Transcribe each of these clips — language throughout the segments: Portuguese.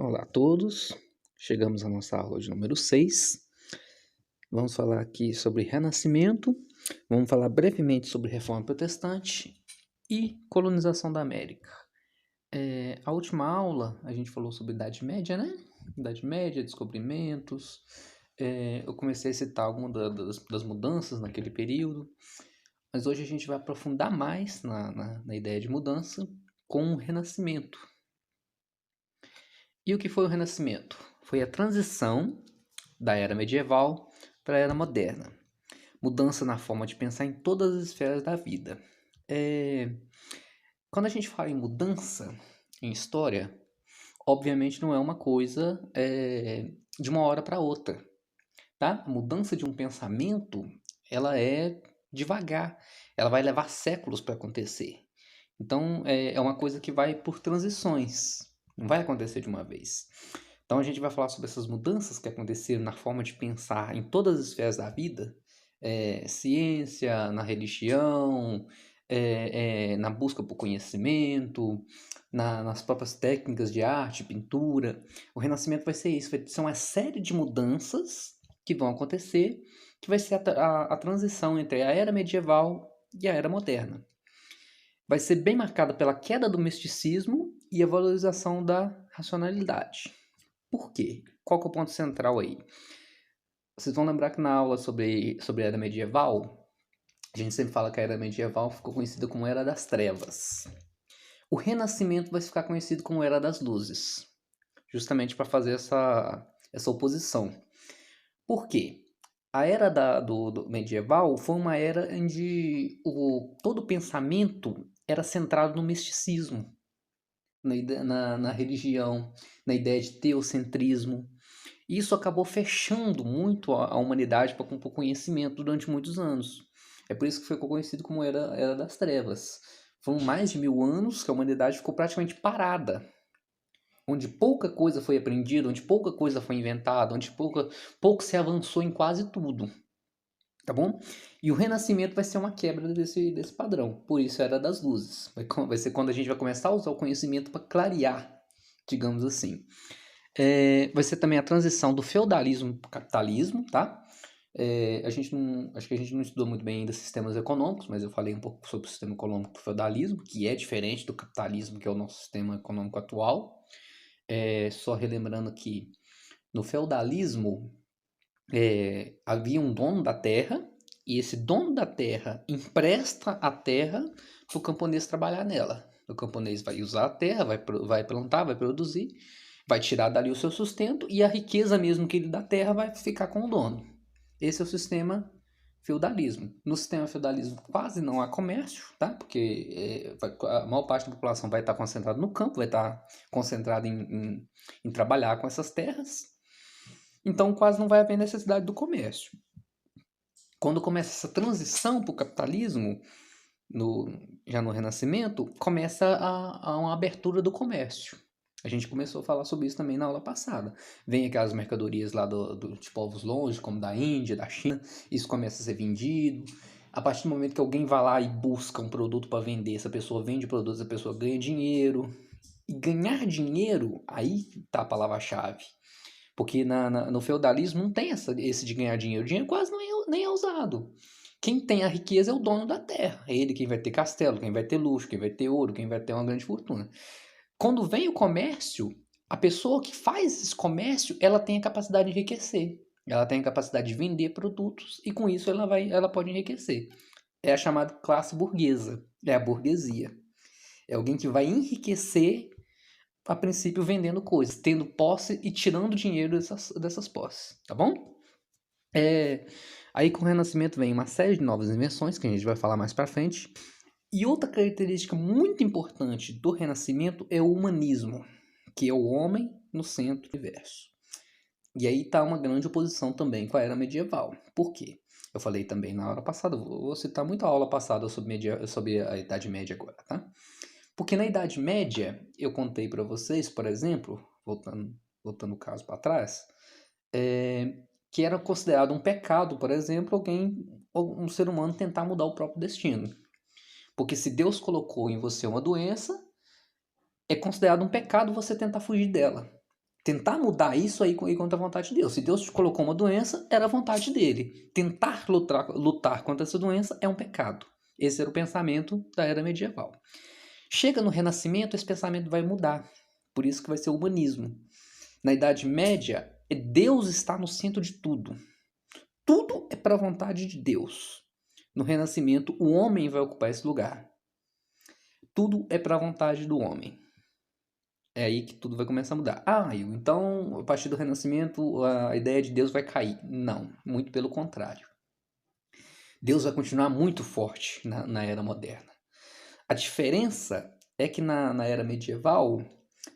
Olá a todos, chegamos à nossa aula de número 6. Vamos falar aqui sobre Renascimento, vamos falar brevemente sobre Reforma Protestante e colonização da América. A última aula a gente falou sobre Idade Média, né? Idade Média, descobrimentos. Eu comecei a citar algumas das mudanças naquele período, mas hoje a gente vai aprofundar mais na ideia de mudança com o Renascimento. E o que foi o Renascimento? Foi a transição da era medieval para a era moderna. Mudança na forma de pensar em todas as esferas da vida. Quando a gente fala em mudança em história, obviamente não é uma coisa de uma hora para outra. Tá? A mudança de um pensamento, ela é devagar. Ela vai levar séculos para acontecer. Então, é uma coisa que vai por transições. Não vai acontecer de uma vez. Então, a gente vai falar sobre essas mudanças que aconteceram na forma de pensar em todas as esferas da vida. Ciência, na religião, na busca por conhecimento, nas próprias técnicas de arte, pintura. O Renascimento vai ser isso. Vai ser uma série de mudanças que vão acontecer, que vai ser a transição entre a era medieval e a era moderna. Vai ser bem marcada pela queda do misticismo e a valorização da racionalidade. Por quê? Qual que é o ponto central aí? Vocês vão lembrar que na aula sobre a Era Medieval, a gente sempre fala que a Era Medieval ficou conhecida como Era das Trevas. O Renascimento vai ficar conhecido como Era das Luzes, justamente para fazer essa oposição. Por quê? A era do medieval foi uma era onde todo o pensamento era centrado no misticismo, na religião, na ideia de teocentrismo. Isso acabou fechando muito a humanidade para o conhecimento durante muitos anos. É por isso que ficou conhecido como Era das Trevas. Foram mais de 1000 anos que a humanidade ficou praticamente parada, onde pouca coisa foi aprendida, onde pouca coisa foi inventada, onde pouco se avançou em quase tudo. Tá bom? E o Renascimento vai ser uma quebra desse padrão. Por isso, a Era das Luzes. Vai ser quando a gente vai começar a usar o conhecimento para clarear, digamos assim. Vai ser também a transição do feudalismo para o capitalismo, tá? Acho que a gente não estudou muito bem ainda sistemas econômicos, mas eu falei um pouco sobre o sistema econômico do feudalismo, que é diferente do capitalismo, que é o nosso sistema econômico atual. Só relembrando que no feudalismo havia um dono da terra, e esse dono da terra empresta a terra para o camponês trabalhar nela. O camponês vai usar a terra, vai plantar, vai produzir, vai tirar dali o seu sustento, e a riqueza mesmo que ele dá terra vai ficar com o dono. Esse é o sistema feudalismo. No sistema feudalismo quase não há comércio, tá? Porque a maior parte da população vai estar concentrada no campo, vai estar concentrada em trabalhar com essas terras. Então quase não vai haver necessidade do comércio. Quando começa essa transição para o capitalismo, já no Renascimento, começa uma abertura do comércio. A gente começou a falar sobre isso também na aula passada. Vem aquelas mercadorias lá de povos longe, como da Índia, da China, isso começa a ser vendido. A partir do momento que alguém vai lá e busca um produto para vender, essa pessoa vende produtos, essa pessoa ganha dinheiro. E ganhar dinheiro, aí tá a palavra-chave. Porque no feudalismo não tem esse de ganhar dinheiro. O dinheiro quase nem é usado. Quem tem a riqueza é o dono da terra. É ele quem vai ter castelo, quem vai ter luxo, quem vai ter ouro, quem vai ter uma grande fortuna. Quando vem o comércio, a pessoa que faz esse comércio, ela tem a capacidade de enriquecer. Ela tem a capacidade de vender produtos e com isso ela pode enriquecer. É a chamada classe burguesa. É a burguesia. É alguém que vai enriquecer a princípio vendendo coisas, tendo posse e tirando dinheiro dessas posses, tá bom? Aí com o Renascimento vem uma série de novas invenções, que a gente vai falar mais pra frente. E outra característica muito importante do Renascimento é o humanismo, que é o homem no centro do universo. E aí tá uma grande oposição também com a Era Medieval. Por quê? Eu falei também na aula passada, vou citar muito a aula passada sobre a Idade Média agora, tá? Porque na Idade Média, eu contei para vocês, por exemplo, voltando o caso para trás, que era considerado um pecado, por exemplo, um ser humano tentar mudar o próprio destino. Porque se Deus colocou em você uma doença, é considerado um pecado você tentar fugir dela. Tentar mudar isso aí contra a vontade de Deus. Se Deus te colocou uma doença, era a vontade dele. Tentar lutar contra essa doença é um pecado. Esse era o pensamento da era medieval. Chega no Renascimento, esse pensamento vai mudar. Por isso que vai ser o humanismo. Na Idade Média, Deus está no centro de tudo. Tudo é para a vontade de Deus. No Renascimento, o homem vai ocupar esse lugar. Tudo é para a vontade do homem. É aí que tudo vai começar a mudar. Então, a partir do Renascimento, a ideia de Deus vai cair. Não, muito pelo contrário. Deus vai continuar muito forte na era moderna. A diferença é que na era medieval,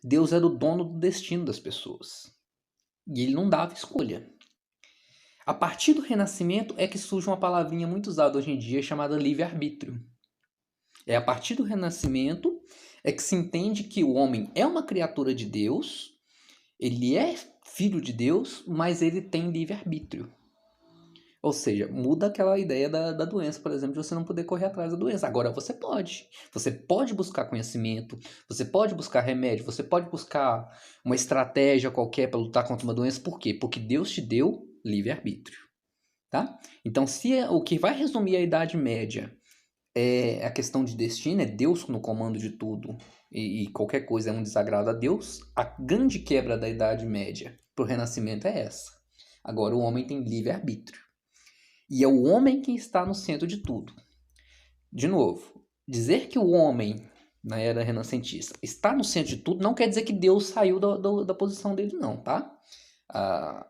Deus era o dono do destino das pessoas. E ele não dava escolha. A partir do Renascimento é que surge uma palavrinha muito usada hoje em dia chamada livre-arbítrio. É a partir do Renascimento é que se entende que o homem é uma criatura de Deus, ele é filho de Deus, mas ele tem livre-arbítrio. Ou seja, muda aquela ideia da doença, por exemplo, de você não poder correr atrás da doença. Agora você pode. Você pode buscar conhecimento, você pode buscar remédio, você pode buscar uma estratégia qualquer para lutar contra uma doença. Por quê? Porque Deus te deu livre-arbítrio. Tá? Então, se o que vai resumir a Idade Média é a questão de destino, é Deus no comando de tudo, e qualquer coisa é um desagrado a Deus, a grande quebra da Idade Média para o Renascimento é essa. Agora o homem tem livre-arbítrio. E é o homem que está no centro de tudo. De novo, dizer que o homem, na era renascentista, está no centro de tudo não quer dizer que Deus saiu da posição dele, não, tá?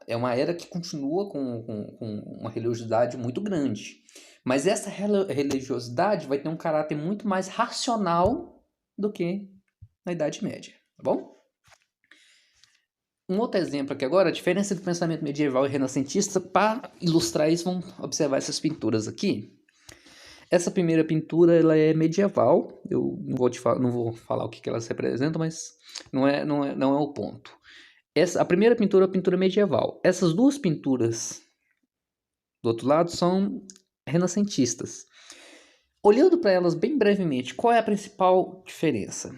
É uma era que continua com uma religiosidade muito grande. Mas essa religiosidade vai ter um caráter muito mais racional do que na Idade Média, tá bom? Um outro exemplo aqui agora, a diferença do pensamento medieval e renascentista. Para ilustrar isso, vamos observar essas pinturas aqui. Essa primeira pintura ela é medieval. Eu não vou falar o que elas representam, mas não é o ponto. A primeira pintura é a pintura medieval. Essas duas pinturas do outro lado são renascentistas. Olhando para elas bem brevemente, qual é a principal diferença?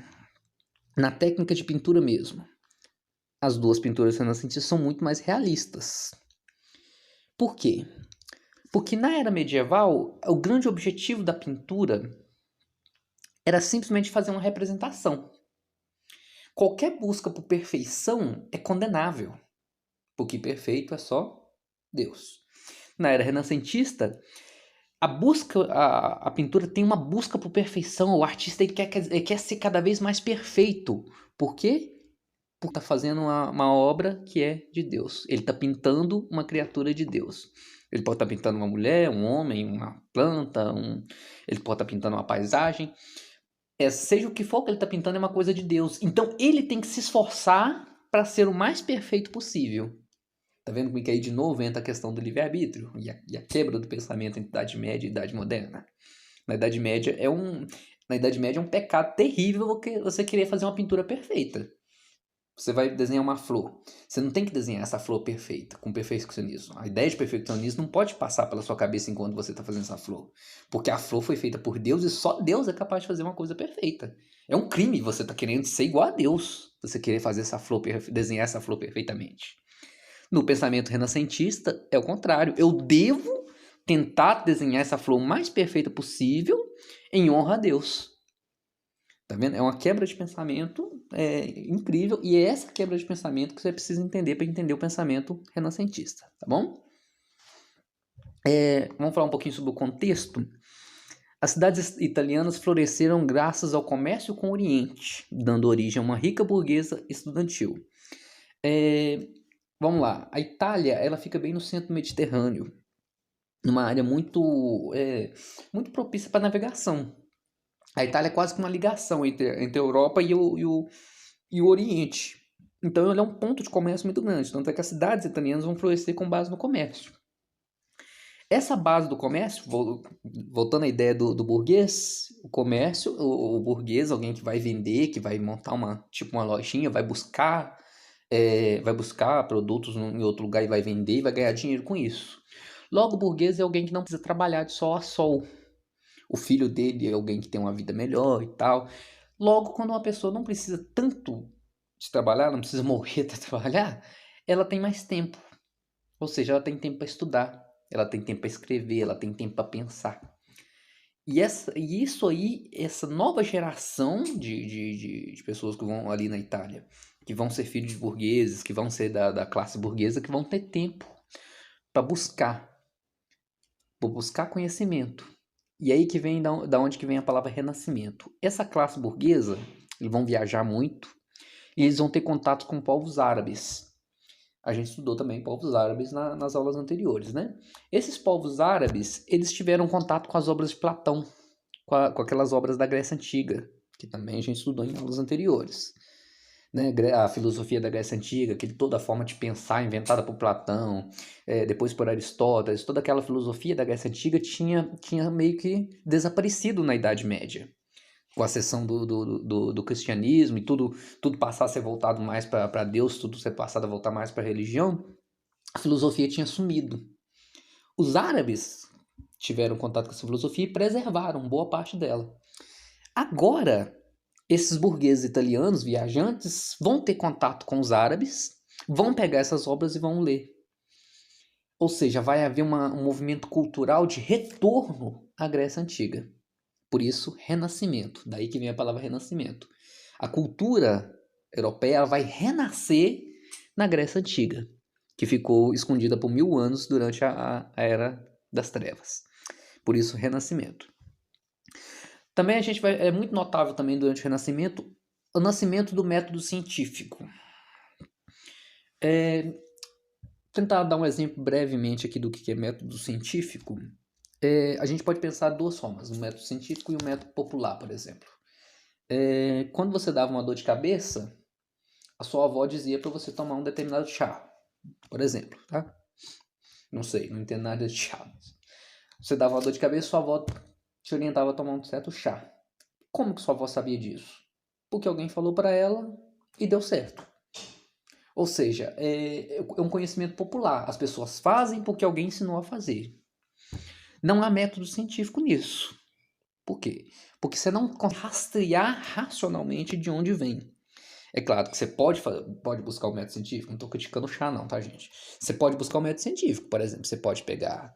Na técnica de pintura mesmo. As duas pinturas renascentistas são muito mais realistas. Por quê? Porque na era medieval, o grande objetivo da pintura era simplesmente fazer uma representação. Qualquer busca por perfeição é condenável, porque perfeito é só Deus. Na era renascentista, a pintura tem uma busca por perfeição. O artista ele quer ser cada vez mais perfeito. Por quê? Porque está fazendo uma obra que é de Deus. Ele está pintando uma criatura de Deus. Ele pode estar pintando uma mulher, um homem, uma planta, ele pode estar pintando uma paisagem. Seja o que for que ele está pintando, é uma coisa de Deus. Então ele tem que se esforçar para ser o mais perfeito possível. Tá vendo como que aí de novo entra a questão do livre-arbítrio e a quebra do pensamento entre Idade Média e Idade Moderna? Na Idade Média é um pecado terrível você querer fazer uma pintura perfeita. Você vai desenhar uma flor. Você não tem que desenhar essa flor perfeita, com perfeccionismo. A ideia de perfeccionismo não pode passar pela sua cabeça enquanto você está fazendo essa flor. Porque a flor foi feita por Deus e só Deus é capaz de fazer uma coisa perfeita. É um crime você estar querendo ser igual a Deus. Você querer fazer desenhar essa flor perfeitamente. No pensamento renascentista, é o contrário. Eu devo tentar desenhar essa flor o mais perfeita possível em honra a Deus. Tá vendo? É uma quebra de pensamento incrível, e é essa quebra de pensamento que você precisa entender para entender o pensamento renascentista, tá bom? Vamos falar um pouquinho sobre o contexto. As cidades italianas floresceram graças ao comércio com o Oriente, dando origem a uma rica burguesa estudantil. Vamos lá, a Itália ela fica bem no centro do Mediterrâneo, numa área muito propícia para navegação. A Itália é quase que uma ligação entre a Europa e o Oriente. Então ele é um ponto de comércio muito grande. Tanto é que as cidades italianas vão florescer com base no comércio. Essa base do comércio, voltando à ideia do burguês, o comércio, o burguês, alguém que vai vender, que vai montar uma lojinha, vai buscar produtos em outro lugar e vai vender e vai ganhar dinheiro com isso. Logo, o burguês é alguém que não precisa trabalhar de sol a sol. O filho dele é alguém que tem uma vida melhor e tal. Logo, quando uma pessoa não precisa tanto de trabalhar, não precisa morrer para trabalhar, ela tem mais tempo. Ou seja, ela tem tempo para estudar, ela tem tempo para escrever, ela tem tempo para pensar. E isso aí, essa nova geração de pessoas que vão ali na Itália, que vão ser filhos de burgueses, que vão ser da classe burguesa, que vão ter tempo para buscar conhecimento. E aí que vem da onde que vem a palavra renascimento. Essa classe burguesa, eles vão viajar muito e eles vão ter contato com povos árabes. A gente estudou também povos árabes nas aulas anteriores, né? Esses povos árabes, eles tiveram contato com as obras de Platão, com aquelas obras da Grécia Antiga, que também a gente estudou em aulas anteriores. Né? A filosofia da Grécia Antiga, toda a forma de pensar inventada por Platão, depois por Aristóteles, toda aquela filosofia da Grécia Antiga tinha meio que desaparecido na Idade Média. Com a ascensão do cristianismo e tudo passar a ser voltado mais para Deus, tudo ser passado a voltar mais para a religião, a filosofia tinha sumido. Os árabes tiveram contato com essa filosofia e preservaram boa parte dela. Agora, esses burgueses italianos, viajantes, vão ter contato com os árabes, vão pegar essas obras e vão ler. Ou seja, vai haver um movimento cultural de retorno à Grécia Antiga. Por isso, renascimento. Daí que vem a palavra renascimento. A cultura europeia vai renascer na Grécia Antiga, que ficou escondida por 1000 anos durante a Era das Trevas. Por isso, renascimento. Também é muito notável também durante o Renascimento o nascimento do método científico. Tentar dar um exemplo brevemente aqui do que é método científico. A gente pode pensar de duas formas, um método científico e um método popular, por exemplo. Quando você dava uma dor de cabeça, a sua avó dizia para você tomar um determinado chá, por exemplo, tá? Não sei, não entendo nada de chá. Você dava uma dor de cabeça, sua avó te orientava a tomar um certo chá. Como que sua avó sabia disso? Porque alguém falou para ela e deu certo. Ou seja, é um conhecimento popular. As pessoas fazem porque alguém ensinou a fazer. Não há método científico nisso. Por quê? Porque você não consegue rastrear racionalmente de onde vem. É claro que você pode buscar o método científico, não estou criticando o chá não, tá, gente? Você pode buscar o método científico, por exemplo, você pode pegar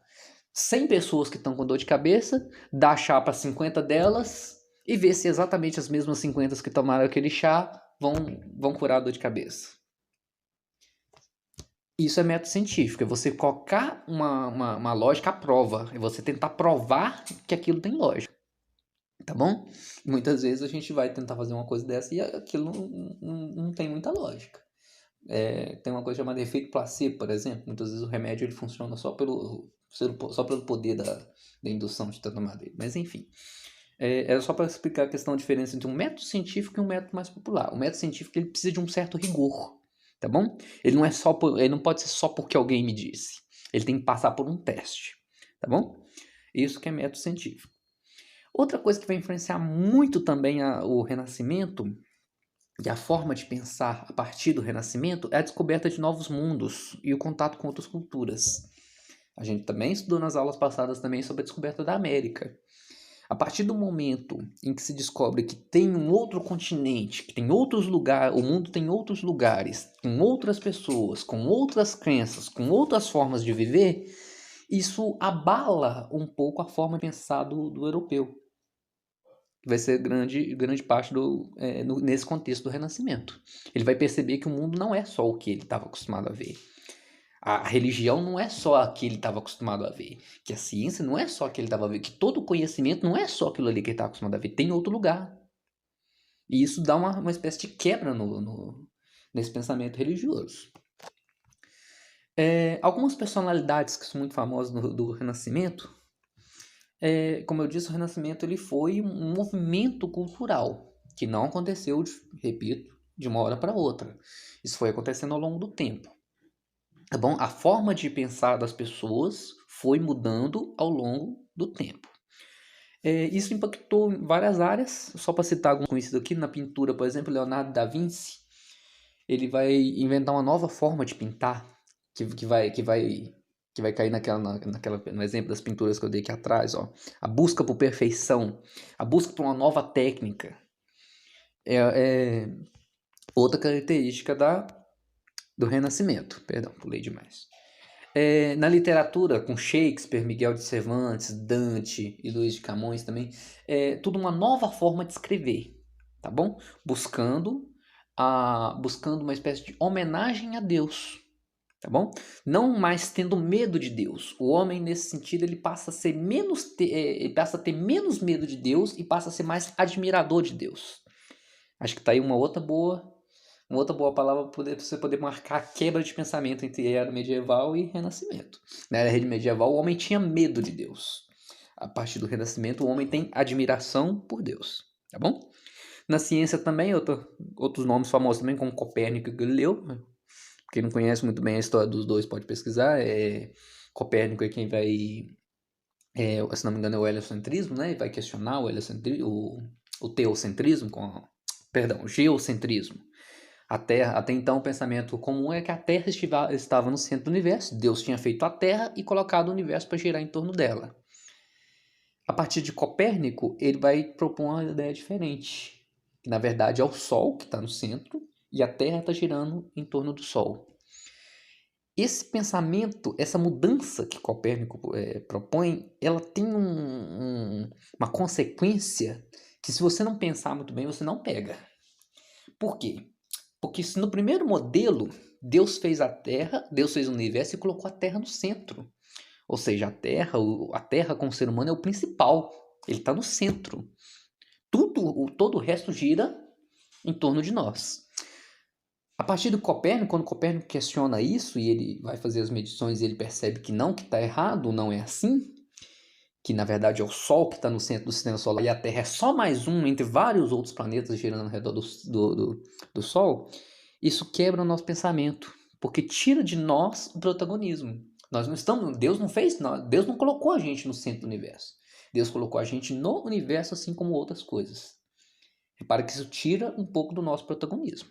100 pessoas que estão com dor de cabeça, dar chá para 50 delas e ver se exatamente as mesmas 50 que tomaram aquele chá vão curar a dor de cabeça. Isso é método científico, é você colocar uma lógica à prova, é você tentar provar que aquilo tem lógica, tá bom? Muitas vezes a gente vai tentar fazer uma coisa dessa e aquilo não tem muita lógica. Tem uma coisa chamada efeito placebo, por exemplo. Muitas vezes o remédio ele funciona só pelo poder da indução de ter tomado ele. Mas enfim, era só para explicar a questão, a diferença entre um método científico e um método mais popular. O método científico ele precisa de um certo rigor, tá bom? Ele não pode ser só porque alguém me disse. Ele tem que passar por um teste, tá bom? Isso que é método científico. Outra coisa que vai influenciar muito também o Renascimento e a forma de pensar a partir do Renascimento é a descoberta de novos mundos e o contato com outras culturas. A gente também estudou nas aulas passadas também sobre a descoberta da América. A partir do momento em que se descobre que tem um outro continente, que tem outros lugares, o mundo tem outros lugares, com outras pessoas, com outras crenças, com outras formas de viver, isso abala um pouco a forma de pensar do europeu. Vai ser grande parte nesse contexto do Renascimento. Ele vai perceber que o mundo não é só o que ele estava acostumado a ver. A religião não é só a que ele estava acostumado a ver. Que a ciência não é só a que ele estava a ver. Que todo o conhecimento não é só aquilo ali que ele estava acostumado a ver. Tem outro lugar. E isso dá uma espécie de quebra nesse pensamento religioso. Algumas personalidades que são muito famosas do Renascimento, como eu disse, o Renascimento ele foi um movimento cultural que não aconteceu, repito, de uma hora para outra. Isso foi acontecendo ao longo do tempo. Tá bom? A forma de pensar das pessoas foi mudando ao longo do tempo. Isso impactou em várias áreas. Só para citar alguns conhecidos aqui, na pintura, por exemplo, Leonardo da Vinci, ele vai inventar uma nova forma de pintar que vai cair no exemplo das pinturas que eu dei aqui atrás, ó. A busca por perfeição, a busca por uma nova técnica. Outra característica do Renascimento. Perdão, pulei demais. Na literatura, com Shakespeare, Miguel de Cervantes, Dante e Luís de Camões também, tudo uma nova forma de escrever, tá bom? Buscando uma espécie de homenagem a Deus, tá bom? Não mais tendo medo de Deus. O homem, nesse sentido, ele passa a ser ele passa a ter menos medo de Deus e passa a ser mais admirador de Deus. Acho que tá aí uma outra boa palavra para você poder marcar a quebra de pensamento entre era medieval e renascimento. Na era medieval, o homem tinha medo de Deus. A partir do renascimento, o homem tem admiração por Deus, tá bom? Na ciência também, outros nomes famosos também, como Copérnico e Galileu. Quem não conhece muito bem a história dos dois pode pesquisar. Copérnico é quem vai, se não me engano, é o heliocentrismo, né? E vai questionar o teocentrismo, o geocentrismo. Até então, o pensamento comum é que a Terra estava no centro do universo. Deus tinha feito a Terra e colocado o universo para girar em torno dela. A partir de Copérnico, ele vai propor uma ideia diferente. Que, na verdade, é o Sol que está no centro e a Terra está girando em torno do Sol. Esse pensamento, essa mudança que Copérnico propõe, ela tem uma consequência que, se você não pensar muito bem, você não pega. Por quê? Porque se no primeiro modelo, Deus fez a Terra, Deus fez o universo e colocou a Terra no centro. Ou seja, a Terra com o ser humano é o principal. Ele está no centro. Todo o resto gira em torno de nós. A partir do Copérnico, quando Copérnico questiona isso e ele vai fazer as medições e ele percebe que não, que está errado, não é assim, que na verdade é o Sol que está no centro do sistema solar e a Terra é só mais um entre vários outros planetas girando ao redor do Sol, isso quebra o nosso pensamento, porque tira de nós o protagonismo. Nós não estamos, Deus não fez, Deus não colocou a gente no centro do universo. Deus colocou a gente no universo, assim como outras coisas. Repara que isso tira um pouco do nosso protagonismo.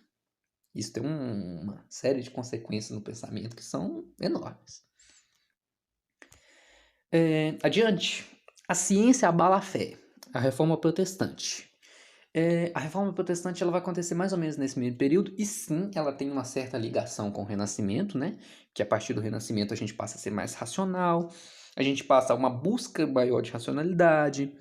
Isso tem uma série de consequências no pensamento que são enormes. Adiante, a ciência abala a fé. A reforma protestante. A reforma protestante ela vai acontecer mais ou menos nesse mesmo período, e sim, ela tem uma certa ligação com o Renascimento, né? Que a partir do Renascimento a gente passa a ser mais racional, a gente passa a uma busca maior de racionalidade.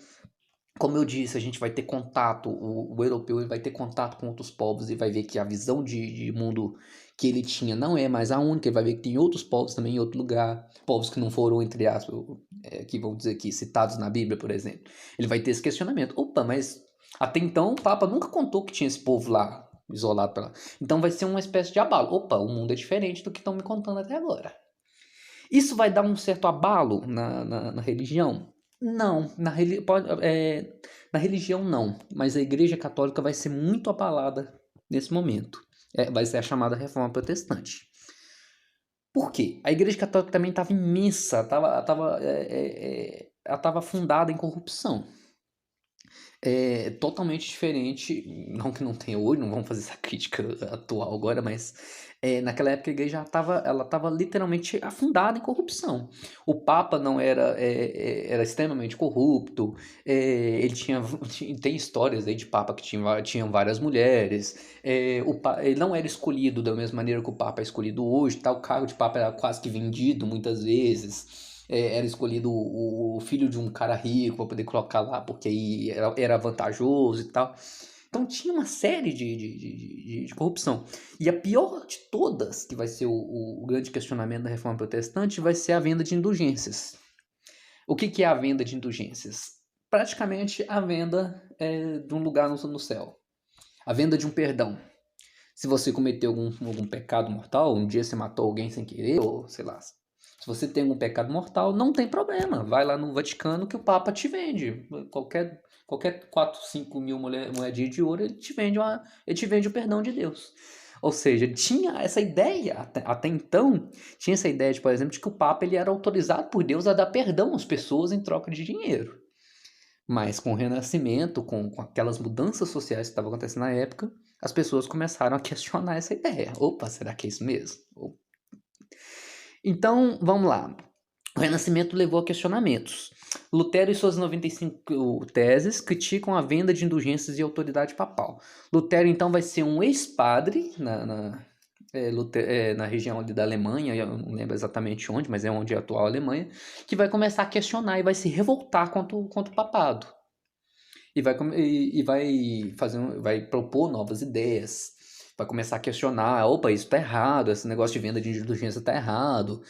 Como eu disse, a gente vai ter contato, o europeu ele vai ter contato com outros povos e vai ver que a visão de mundo que ele tinha não é mais a única, ele vai ver que tem outros povos também em outro lugar, povos que não foram, entre aspas, que vão dizer aqui, citados na Bíblia, por exemplo. Ele vai ter esse questionamento. Opa, mas até então o Papa nunca contou que tinha esse povo lá, isolado para lá. Então vai ser uma espécie de abalo. Opa, o mundo é diferente do que estão me contando até agora. Isso vai dar um certo abalo na religião? Não, na religião não, mas a Igreja Católica vai ser muito abalada nesse momento. Vai ser a chamada Reforma Protestante. Por quê? A Igreja Católica também estava imensa, ela estava fundada em corrupção. Totalmente diferente, não que não tenha hoje, não vamos fazer essa crítica atual agora, mas naquela época a igreja estava literalmente afundada em corrupção. O Papa não era extremamente corrupto, ele tem histórias aí de Papa que tinham várias mulheres, ele não era escolhido da mesma maneira que o Papa é escolhido hoje, tá? O cargo de Papa era quase que vendido muitas vezes. Era escolhido o filho de um cara rico para poder colocar lá, porque aí era vantajoso e tal. Então tinha uma série de corrupção. E a pior de todas, que vai ser o grande questionamento da reforma protestante, vai ser a venda de indulgências. O que é a venda de indulgências? Praticamente a venda de um lugar no céu. A venda de um perdão. Se você cometeu algum pecado mortal, um dia você matou alguém sem querer, ou sei lá, se você tem algum pecado mortal, não tem problema. Vai lá no Vaticano que o Papa te vende. Qualquer 4, 5 mil moedinhas de ouro, ele te vende o perdão de Deus. Ou seja, tinha essa ideia, até então, tinha essa ideia, por exemplo, de que o Papa ele era autorizado por Deus a dar perdão às pessoas em troca de dinheiro. Mas com o Renascimento, com aquelas mudanças sociais que estavam acontecendo na época, as pessoas começaram a questionar essa ideia. Opa, será que é isso mesmo? Então, vamos lá. O Renascimento levou a questionamentos. Lutero e suas 95 teses criticam a venda de indulgências e autoridade papal. Lutero, então, vai ser um ex-padre na região ali da Alemanha, eu não lembro exatamente onde, mas é onde é a atual Alemanha, que vai começar a questionar e vai se revoltar contra o papado. Vai propor novas ideias, vai começar a questionar, opa, isso tá errado, esse negócio de venda de indulgência tá errado.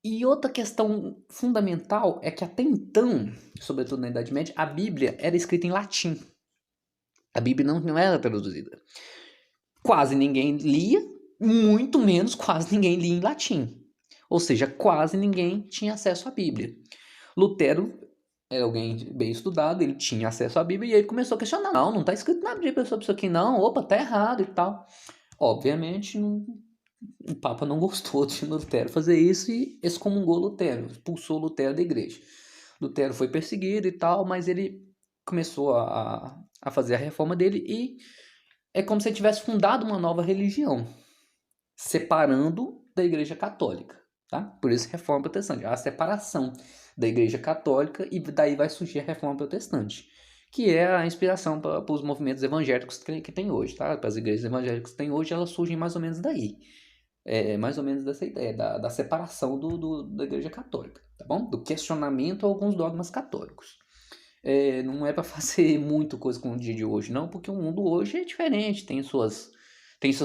E outra questão fundamental é que até então, sobretudo na Idade Média, a Bíblia era escrita em latim. A Bíblia não era traduzida. Quase ninguém lia, muito menos quase ninguém lia em latim. Ou seja, quase ninguém tinha acesso à Bíblia. Lutero era alguém bem estudado, ele tinha acesso à Bíblia e ele começou a questionar. Não está escrito na Bíblia sobre isso aqui não, opa, tá errado e tal. Obviamente, o Papa não gostou de Lutero fazer isso e excomungou Lutero, expulsou Lutero da igreja. Lutero foi perseguido e tal, mas ele começou a fazer a reforma dele e é como se ele tivesse fundado uma nova religião, separando da igreja católica, tá? Por isso reforma protestante, a separação da igreja católica e daí vai surgir a reforma protestante, que é a inspiração para os movimentos evangélicos que tem hoje, tá? Para as igrejas evangélicas que tem hoje, elas surgem mais ou menos daí. Mais ou menos dessa ideia, da separação da igreja católica, tá bom? Do questionamento a alguns dogmas católicos. Não é para fazer muito coisa com o dia de hoje, não, porque o mundo hoje é diferente, tem seus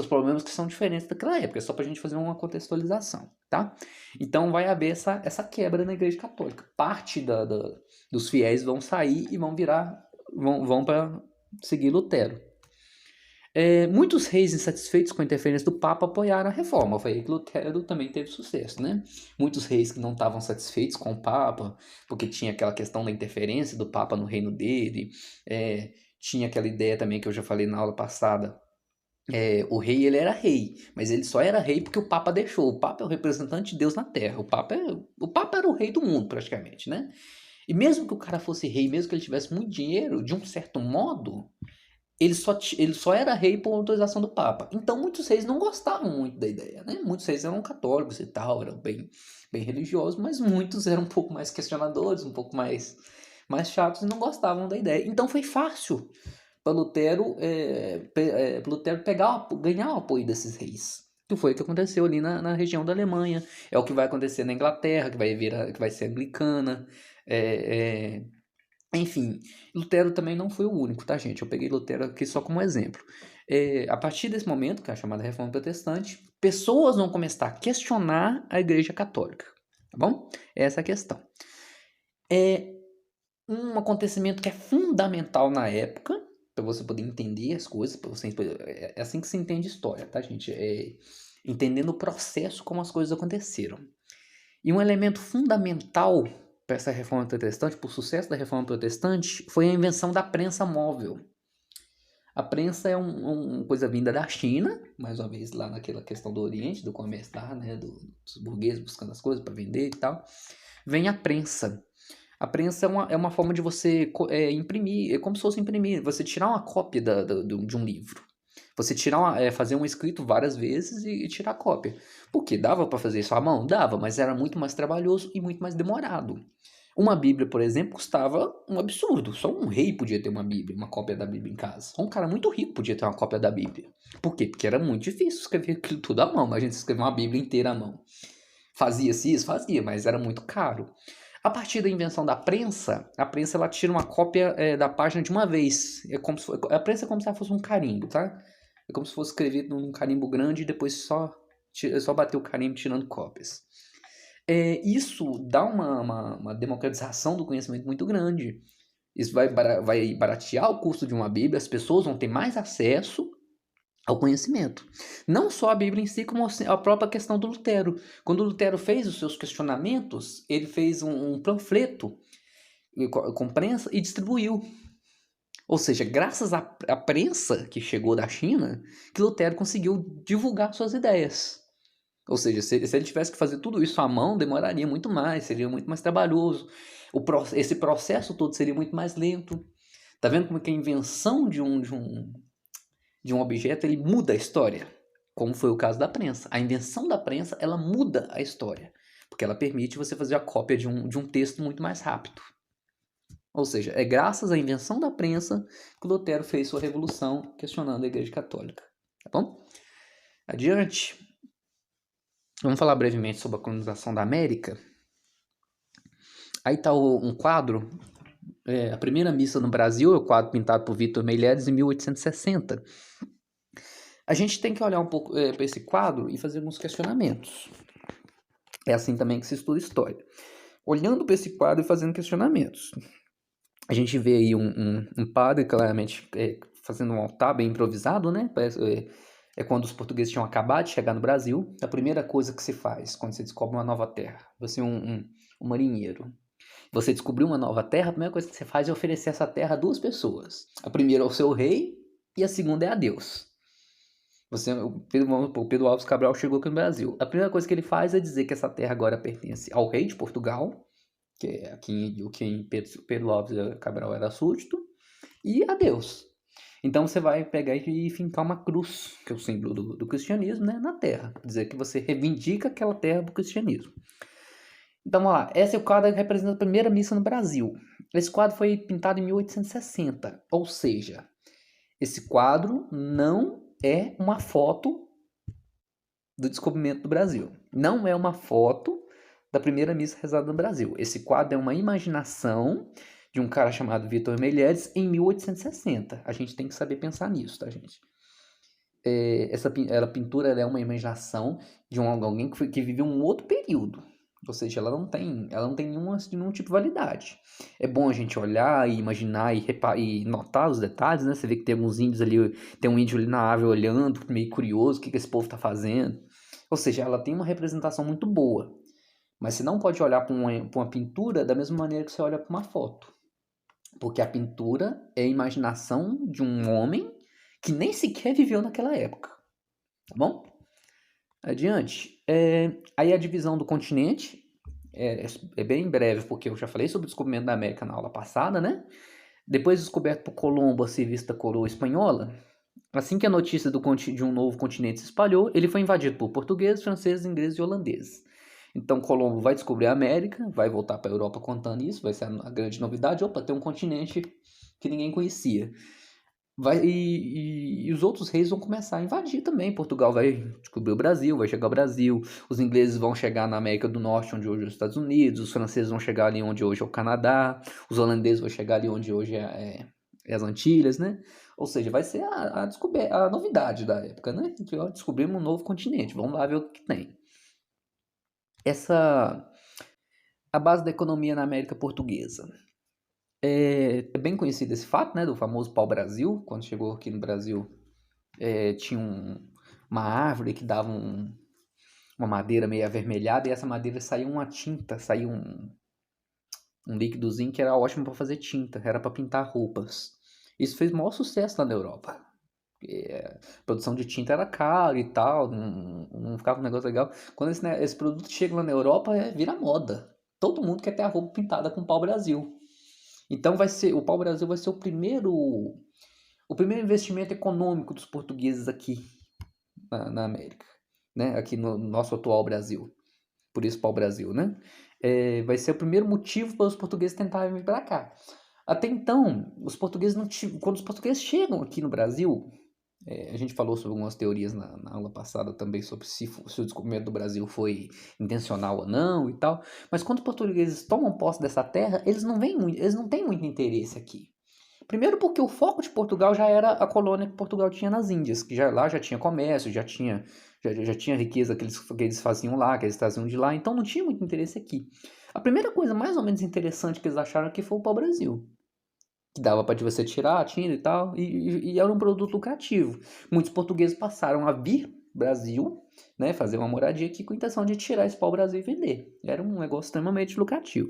problemas que são diferentes daquela época, é só pra gente fazer uma contextualização, tá? Então vai haver essa quebra na igreja católica. Parte dos fiéis vão sair e vão para seguir Lutero. Muitos reis insatisfeitos com a interferência do Papa apoiaram a reforma. Foi aí que Lutero também teve sucesso, né? Muitos reis que não estavam satisfeitos com o Papa, porque tinha aquela questão da interferência do Papa no reino dele, tinha aquela ideia também que eu já falei na aula passada. O rei, ele era rei, mas ele só era rei porque o Papa deixou. O Papa é o representante de Deus na Terra. O Papa era o rei do mundo, praticamente, né? E mesmo que o cara fosse rei, mesmo que ele tivesse muito dinheiro, de um certo modo, ele só era rei por autorização do Papa. Então muitos reis não gostavam muito da ideia, né? Muitos reis eram católicos e tal, eram bem religiosos, mas muitos eram um pouco mais questionadores, um pouco mais chatos e não gostavam da ideia. Então foi fácil para Lutero, ganhar o apoio desses reis. Que foi o que aconteceu ali na região da Alemanha. É o que vai acontecer na Inglaterra, que vai ser anglicana. Enfim, Lutero também não foi o único, tá, gente? Eu peguei Lutero aqui só como exemplo. A partir desse momento, que é a chamada Reforma Protestante, pessoas vão começar a questionar a Igreja Católica, tá bom? Essa é a questão. É um acontecimento que é fundamental na época, para você poder entender as coisas, é assim que se entende história, tá, gente? Entendendo o processo como as coisas aconteceram. E um elemento fundamental para essa reforma protestante, para o sucesso da reforma protestante, foi a invenção da prensa móvel. A prensa é uma coisa vinda da China, mais uma vez lá naquela questão do Oriente, do comércio lá, né, dos burgueses buscando as coisas para vender e tal. Vem a prensa. A prensa é uma forma de você imprimir, é como se fosse imprimir, você tirar uma cópia de um livro. Você fazer um escrito várias vezes e tirar cópia. Por quê? Dava para fazer isso à mão? Dava, mas era muito mais trabalhoso e muito mais demorado. Uma Bíblia, por exemplo, custava um absurdo. Só um rei podia ter uma Bíblia, uma cópia da Bíblia em casa. Só um cara muito rico podia ter uma cópia da Bíblia. Por quê? Porque era muito difícil escrever aquilo tudo à mão. Mas a gente escreveu uma Bíblia inteira à mão. Fazia-se isso? Fazia, mas era muito caro. A partir da invenção da prensa, a prensa ela tira uma cópia da página de uma vez. A prensa é como se ela fosse um carimbo, tá? É como se fosse escrevido num carimbo grande e depois só bater o carimbo tirando cópias. Isso dá uma democratização do conhecimento muito grande. Isso vai baratear o custo de uma Bíblia, as pessoas vão ter mais acesso ao conhecimento. Não só a Bíblia em si, como a própria questão do Lutero. Quando Lutero fez os seus questionamentos, ele fez um panfleto com prensa e distribuiu. Ou seja, graças à prensa que chegou da China, que Lutero conseguiu divulgar suas ideias. Ou seja, se ele tivesse que fazer tudo isso à mão, demoraria muito mais, seria muito mais trabalhoso. Esse processo todo seria muito mais lento. Tá vendo como que a invenção de um objeto, ele muda a história? Como foi o caso da prensa. A invenção da prensa, ela muda a história. porque ela permite você fazer a cópia de um texto muito mais rápido. Ou seja, é graças à invenção da prensa que Lutero fez sua revolução questionando a Igreja Católica. Tá bom? Adiante. Vamos falar brevemente sobre a colonização da América. Aí está um quadro, a primeira missa no Brasil, é o quadro pintado por Vitor Meirelles em 1860. A gente tem que olhar um pouco para esse quadro e fazer alguns questionamentos. É assim também que se estuda história. Olhando para esse quadro e fazendo questionamentos. A gente vê aí um padre, claramente, fazendo um altar bem improvisado, né? É quando os portugueses tinham acabado de chegar no Brasil. A primeira coisa que se faz quando você descobre uma nova terra, você é um marinheiro. Você descobriu uma nova terra, a primeira coisa que você faz é oferecer essa terra a duas pessoas. A primeira é o seu rei e a segunda é a Deus. O Pedro Alves Cabral chegou aqui no Brasil. A primeira coisa que ele faz é dizer que essa terra agora pertence ao rei de Portugal, que é quem Pedro Alves Cabral era súdito, e a Deus. Então você vai pegar e fincar uma cruz, que é o símbolo do cristianismo, né, na terra. Dizer que você reivindica aquela terra do cristianismo. Então vamos lá, esse é o quadro que representa a primeira missa no Brasil. Esse quadro foi pintado em 1860, ou seja, esse quadro não é uma foto do descobrimento do Brasil. Não é uma foto da primeira missa rezada no Brasil. Esse quadro é uma imaginação de um cara chamado Vitor Meirelles em 1860. A gente tem que saber pensar nisso, tá, gente? Essa pintura é uma imaginação de alguém que viveu um outro período. Ou seja, ela não tem nenhum tipo de validade. É bom a gente olhar e imaginar e notar os detalhes, né? Você vê que tem alguns índios ali, tem um índio ali na árvore olhando, meio curioso, o que esse povo está fazendo. Ou seja, ela tem uma representação muito boa. Mas você não pode olhar para uma pintura da mesma maneira que você olha para uma foto. Porque a pintura é a imaginação de um homem que nem sequer viveu naquela época. Tá bom? Adiante. Aí a divisão do continente é bem breve, porque eu já falei sobre o descobrimento da América na aula passada, né? Depois descoberto por Colombo a serviço da coroa espanhola, assim que a notícia de um novo continente se espalhou, ele foi invadido por portugueses, franceses, ingleses e holandeses. Então Colombo vai descobrir a América, vai voltar para a Europa contando isso, vai ser a grande novidade. Opa, tem um continente que ninguém conhecia. E os outros reis vão começar a invadir também. Portugal vai descobrir o Brasil, vai chegar ao Brasil. Os ingleses vão chegar na América do Norte, onde hoje é os Estados Unidos. Os franceses vão chegar ali onde hoje é o Canadá. Os holandeses vão chegar ali onde hoje é as Antilhas, né? Ou seja, vai ser a novidade da época, né? Descobrimos um novo continente. Vamos lá ver o que tem. A base da economia na América Portuguesa. É bem conhecido esse fato, né, do famoso pau-brasil. Quando chegou aqui no Brasil, tinha uma árvore que dava uma madeira meio avermelhada, e essa madeira saía uma tinta, saía um líquidozinho que era ótimo para fazer tinta, era para pintar roupas. Isso fez maior sucesso lá na Europa. A produção de tinta era cara e tal, não ficava um negócio legal. Quando esse produto chega lá na Europa, vira moda. Todo mundo quer ter a roupa pintada com pau-brasil. Então o pau-brasil vai ser o primeiro investimento econômico dos portugueses aqui na América, né? Aqui no nosso atual Brasil. Por isso pau-brasil, né? Vai ser o primeiro motivo para os portugueses tentarem vir para cá. Até então, quando os portugueses chegam aqui no Brasil, a gente falou sobre algumas teorias na aula passada também sobre se o descobrimento do Brasil foi intencional ou não e tal. Mas quando os portugueses tomam posse dessa terra, eles não têm muito interesse aqui. Primeiro porque o foco de Portugal já era a colônia que Portugal tinha nas Índias, que lá já tinha comércio, já tinha riqueza que eles faziam lá, que eles traziam de lá, então não tinha muito interesse aqui. A primeira coisa mais ou menos interessante que eles acharam aqui foi o pau-brasil. Que dava para você tirar a tinta e tal, e era um produto lucrativo. Muitos portugueses passaram a vir Brasil, né, fazer uma moradia aqui com a intenção de tirar esse pau-brasil e vender. Era um negócio extremamente lucrativo.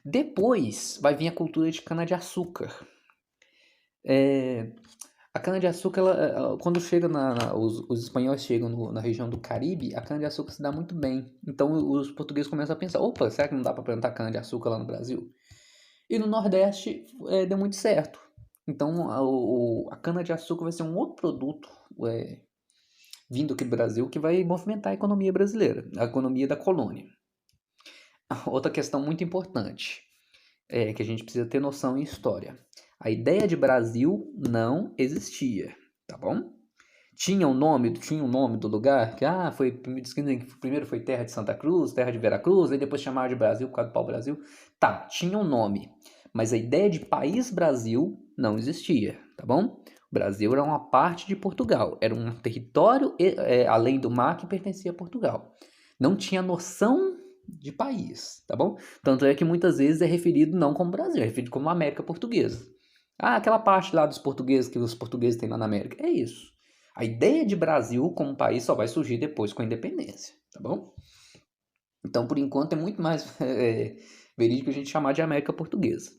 Depois vai vir a cultura de cana-de-açúcar. A cana-de-açúcar, quando chega os espanhóis chegam na região do Caribe, a cana-de-açúcar se dá muito bem. Então os portugueses começam a pensar, opa, será que não dá para plantar cana-de-açúcar lá no Brasil? E no Nordeste deu muito certo. Então a cana-de-açúcar vai ser um outro produto vindo aqui do Brasil, que vai movimentar a economia brasileira, a economia da colônia. Outra questão muito importante, que a gente precisa ter noção em história. A ideia de Brasil não existia, tá bom? Tinha um nome do lugar, que primeiro foi terra de Santa Cruz, terra de Veracruz, aí depois chamaram de Brasil por causa do pau-brasil. Tá, tinha um nome, mas a ideia de país Brasil não existia, tá bom? O Brasil era uma parte de Portugal, era um território além do mar que pertencia a Portugal. Não tinha noção de país, tá bom? Tanto é que muitas vezes é referido não como Brasil, é referido como América Portuguesa. Ah, aquela parte lá dos portugueses que os portugueses têm lá na América. É isso. A ideia de Brasil como país só vai surgir depois com a independência, tá bom? Então, por enquanto, é muito mais verídico a gente chamar de América Portuguesa.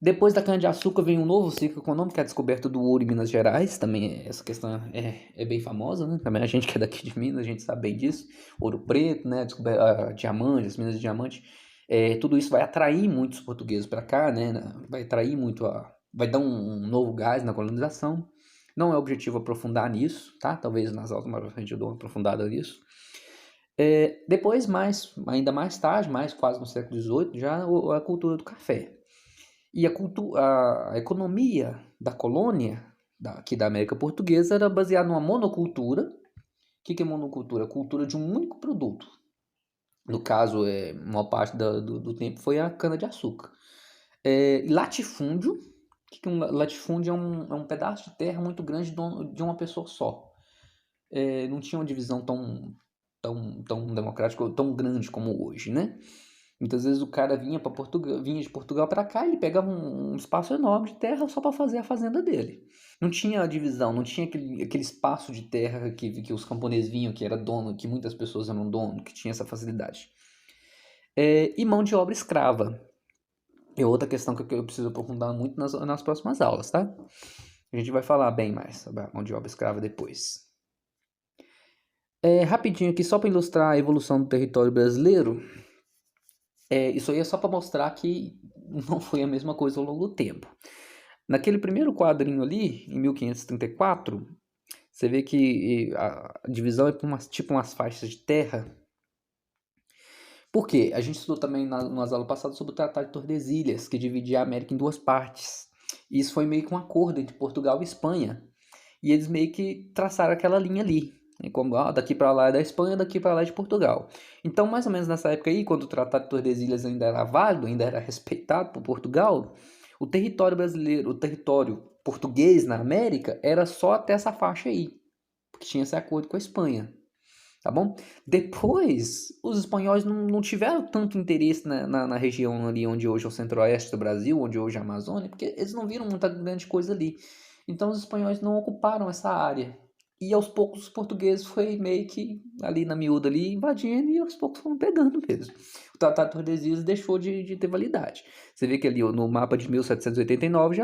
Depois da cana-de-açúcar vem um novo ciclo econômico, que é a descoberta do ouro em Minas Gerais. Também essa questão é bem famosa, né? Também a gente que é daqui de Minas, a gente sabe bem disso. Ouro preto, né? Diamantes, minas de diamante. Tudo isso vai atrair muitos portugueses para cá, né? Vai atrair muito vai dar um novo gás na colonização. Não é objetivo aprofundar nisso, tá? Talvez nas aulas mais pra frente eu dou uma aprofundada nisso. Depois, ainda mais tarde, quase no século XVIII, já a cultura do café. E a economia da colônia, aqui da América Portuguesa, era baseada numa monocultura. O que é monocultura? A cultura de um único produto. No caso, uma parte do tempo foi a cana-de-açúcar. Latifúndio. O que é um latifúndio? É um pedaço de terra muito grande de uma pessoa só. Não tinha uma divisão tão democrática, tão grande como hoje, né? Muitas vezes o cara vinha de Portugal para cá, ele pegava um espaço enorme de terra só para fazer a fazenda dele. Não tinha divisão, não tinha aquele espaço de terra que os camponeses vinham, que era dono, que muitas pessoas eram dono, que tinha essa facilidade. E mão de obra escrava. É outra questão que eu preciso aprofundar muito nas próximas aulas, tá? A gente vai falar bem mais sobre a mão de obra escrava depois. Rapidinho aqui, só para ilustrar a evolução do território brasileiro. Isso aí é só para mostrar que não foi a mesma coisa ao longo do tempo. Naquele primeiro quadrinho ali, em 1534, você vê que a divisão é por umas faixas de terra. Por quê? A gente estudou também nas aulas passadas sobre o Tratado de Tordesilhas, que dividia a América em duas partes. E isso foi meio que um acordo entre Portugal e Espanha. E eles meio que traçaram aquela linha ali. Como daqui para lá é da Espanha, daqui para lá é de Portugal. Então, mais ou menos nessa época aí, quando o Tratado de Tordesilhas ainda era válido, ainda era respeitado por Portugal, o território brasileiro, o território português na América era só até essa faixa aí, porque tinha esse acordo com a Espanha, tá bom? Depois, os espanhóis não tiveram tanto interesse na região ali onde hoje é o centro-oeste do Brasil, onde hoje é a Amazônia, porque eles não viram muita grande coisa ali. Então, os espanhóis não ocuparam essa área. E aos poucos os portugueses foi meio que ali na miúda ali invadindo e aos poucos foram pegando mesmo. O Tratado de Tordesilhas deixou de ter validade. Você vê que ali no mapa de 1789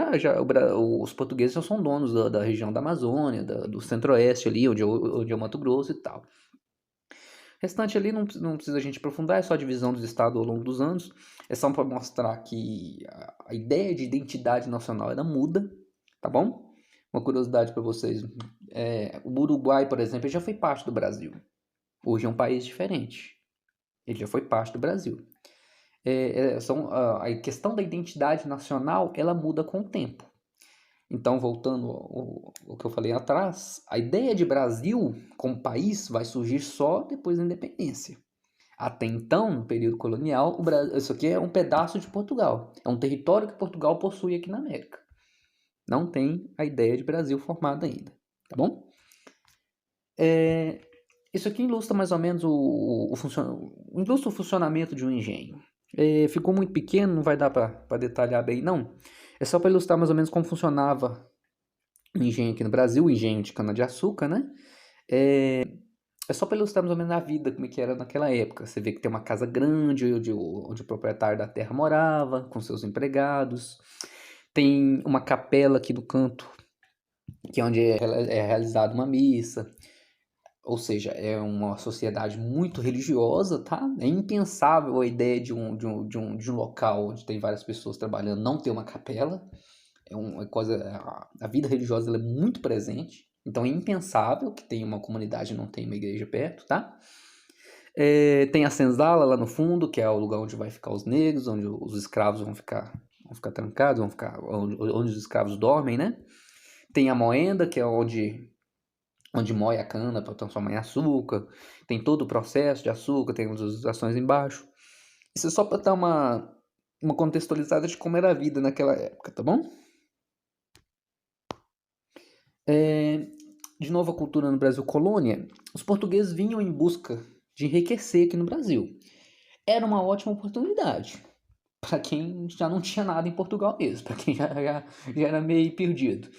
os portugueses já são donos da região da Amazônia, do centro-oeste ali, onde é o Mato Grosso e tal. O restante ali não precisa a gente aprofundar, é só a divisão dos estados ao longo dos anos. É só para mostrar que a ideia de identidade nacional ela muda, tá bom? Uma curiosidade para vocês, o Uruguai, por exemplo, ele já foi parte do Brasil. Hoje é um país diferente. Ele já foi parte do Brasil. A questão da identidade nacional, ela muda com o tempo. Então, voltando ao que eu falei atrás, a ideia de Brasil como país vai surgir só depois da independência. Até então, no período colonial, isso aqui é um pedaço de Portugal. É um território que Portugal possui aqui na América. Não tem a ideia de Brasil formada ainda, tá bom? Isso aqui ilustra mais ou menos ilustra o funcionamento de um engenho. Ficou muito pequeno, não vai dar para detalhar bem, não. É só para ilustrar mais ou menos como funcionava o engenho aqui no Brasil, o engenho de cana-de-açúcar, né? É só para ilustrar mais ou menos a vida, como é que era naquela época. Você vê que tem uma casa grande onde o proprietário da terra morava, com seus empregados. Tem uma capela aqui no canto, que é onde é realizada uma missa. Ou seja, é uma sociedade muito religiosa, tá? É impensável a ideia de um local onde tem várias pessoas trabalhando não ter uma capela. A vida religiosa ela é muito presente. Então é impensável que tenha uma comunidade e não tenha uma igreja perto, tá? Tem a senzala lá no fundo, que é o lugar onde vai ficar os negros, onde os escravos vão ficar trancados, onde os escravos dormem, né? Tem a moenda, que é onde moe a cana para transformar em açúcar. Tem todo o processo de açúcar, tem as ações embaixo. Isso é só para dar uma contextualizada de como era a vida naquela época, tá bom? De novo, a cultura no Brasil colônia. Os portugueses vinham em busca de enriquecer aqui no Brasil. Era uma ótima oportunidade para quem já não tinha nada em Portugal mesmo, para quem já era meio perdido.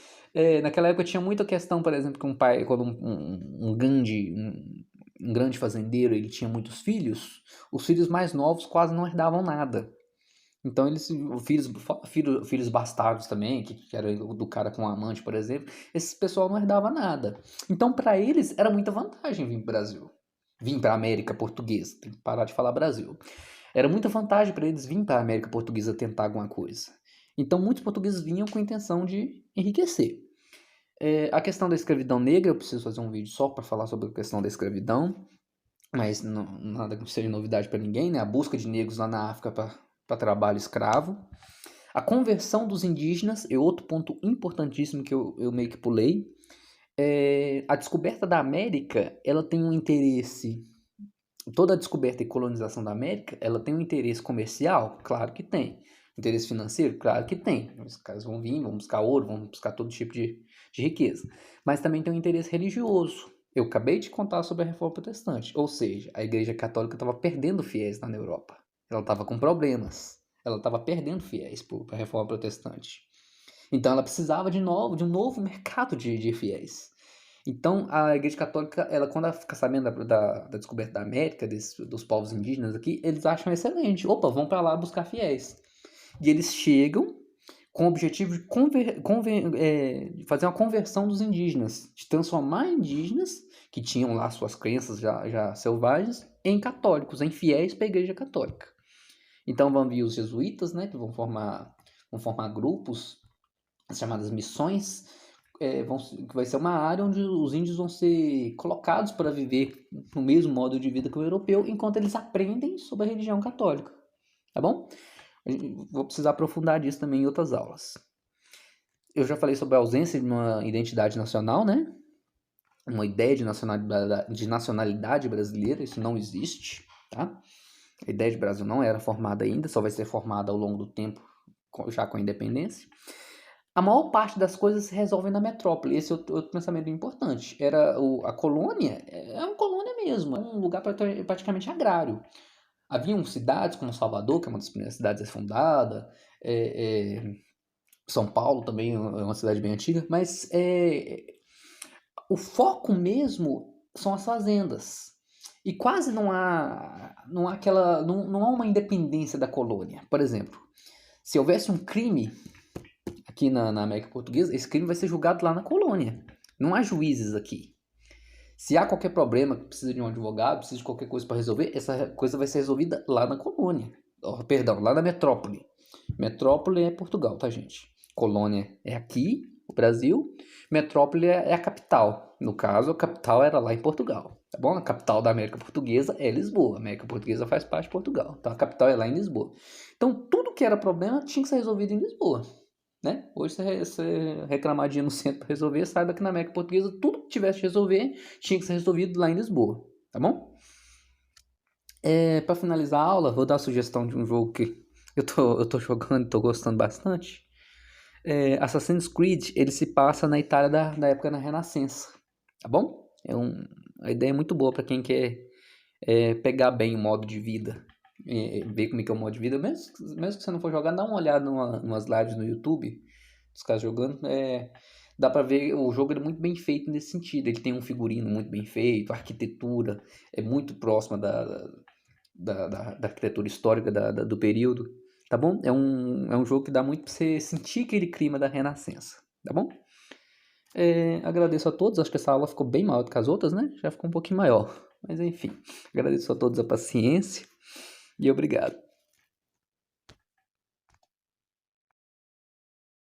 Naquela época tinha muita questão, por exemplo, que quando um grande fazendeiro ele tinha muitos filhos, os filhos mais novos quase não herdavam nada. Então, filhos bastardos também, que era do cara com um amante, por exemplo, esse pessoal não herdava nada. Então, para eles, era muita vantagem vir para o Brasil. Vir para a América Portuguesa, tem que parar de falar Brasil. Era muita vantagem para eles vir para a América Portuguesa tentar alguma coisa. Então, muitos portugueses vinham com a intenção de enriquecer. A questão da escravidão negra, eu preciso fazer um vídeo só para falar sobre a questão da escravidão, mas nada que seja novidade para ninguém, né? A busca de negros lá na África para trabalho escravo. A conversão dos indígenas é outro ponto importantíssimo que eu meio que pulei. A descoberta da América, ela tem um interesse... Toda a descoberta e colonização da América, ela tem um interesse comercial? Claro que tem. Interesse financeiro? Claro que tem. Os caras vão vir, vão buscar ouro, vão buscar todo tipo de riqueza. Mas também tem um interesse religioso. Eu acabei de contar sobre a Reforma Protestante. Ou seja, a Igreja Católica estava perdendo fiéis na Europa. Ela estava com problemas. Ela estava perdendo fiéis para a Reforma Protestante. Então ela precisava de um novo mercado de fiéis. Então a Igreja Católica, ela, quando ela fica sabendo da descoberta da América, dos povos indígenas aqui, eles acham excelente. Opa, vão para lá buscar fiéis. E eles chegam com o objetivo de fazer uma conversão dos indígenas, de transformar indígenas, que tinham lá suas crenças já selvagens, em católicos, em fiéis para a Igreja Católica. Então vão vir os jesuítas, né, que vão formar grupos, as chamadas missões, que vai ser uma área onde os índios vão ser colocados para viver no mesmo modo de vida que o europeu, enquanto eles aprendem sobre a religião católica, tá bom? Vou precisar aprofundar disso também em outras aulas. Eu já falei sobre a ausência de uma identidade nacional, né? Uma ideia de nacionalidade brasileira, isso não existe, tá? A ideia de Brasil não era formada ainda, só vai ser formada ao longo do tempo, já com a independência. A maior parte das coisas se resolvem na metrópole. Esse é outro pensamento importante. A colônia é uma colônia mesmo, é um lugar praticamente agrário. Haviam cidades como Salvador, que é uma das primeiras cidades fundadas, São Paulo também é uma cidade bem antiga, mas o foco mesmo são as fazendas. E quase não há uma independência da colônia. Por exemplo, se houvesse um crime aqui na América Portuguesa, esse crime vai ser julgado lá na colônia. Não há juízes aqui. Se há qualquer problema, precisa de um advogado, precisa de qualquer coisa para resolver, essa coisa vai ser resolvida lá na colônia. Perdão, lá na metrópole. Metrópole é Portugal, tá, gente? Colônia é aqui, o Brasil. Metrópole é a capital. No caso, a capital era lá em Portugal, tá bom? A capital da América Portuguesa é Lisboa. A América Portuguesa faz parte de Portugal. Então, a capital é lá em Lisboa. Então, tudo que era problema tinha que ser resolvido em Lisboa. Né? Hoje você reclamadinha no centro para resolver, saiba que na América Portuguesa tudo que tivesse de resolver tinha que ser resolvido lá em Lisboa, tá bom? Para finalizar a aula, vou dar a sugestão de um jogo que eu tô jogando e tô gostando bastante. Assassin's Creed, ele se passa na Itália da época da Renascença, tá bom? A ideia é muito boa para quem quer pegar bem o modo de vida, ver como é que é o modo de vida, mesmo que você não for jogar, dá uma olhada umas lives no YouTube dos caras jogando, dá pra ver, o jogo é muito bem feito nesse sentido, ele tem um figurino muito bem feito, a arquitetura é muito próxima da arquitetura histórica do período, tá bom? É um jogo que dá muito pra você sentir aquele clima da Renascença, tá bom? Agradeço a todos, acho que essa aula ficou bem maior do que as outras, né? Já ficou um pouquinho maior, mas enfim, agradeço a todos a paciência e obrigado.